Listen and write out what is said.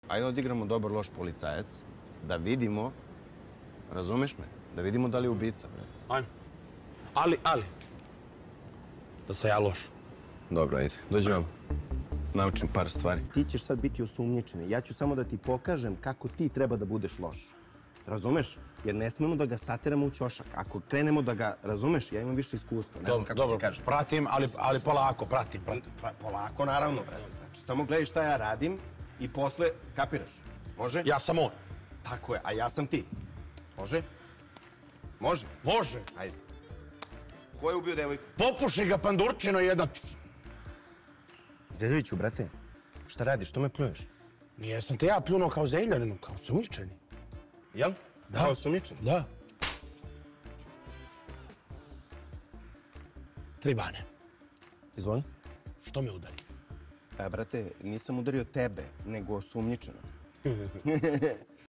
Ajde odigramo dobar loš policajac, da vidimo, razumeš me, da vidimo da li je ubica, brate. Ali, da sam ja loš. Dobro, ajde, dođi vam. Naučim par stvari. Ti ćeš sad biti osumnjičeni. Ja ću samo da ti pokažem kako ti treba da budeš loš. Razumeš? Jer ne smemo da ga sateramo u ćošak. Ako krenemo da ga, razumeš, ja imam više iskustva. Ne znam kako ti kažem. Pratim, ali polako, pratim. Polako, naravno, brate. Znači, samo gledaj šta ja radim i posle kapiraš. Može? Ja sam on. Tako je, a ja sam ti. Može? Može? Može. Ajde. Ko je ubio devojku? Popuši ga pandurčino jedna. Zeljoviću, brate, šta radiš? Što me pljuješ? Nijesam te ja pljunuo kao zeljarinu, kao osumnjičeni. Jel? Da. Kao osumnjičeni? Da. Trivane. Izvoli. Što me udari? Brate, nisam udario tebe, nego osumnjičenog.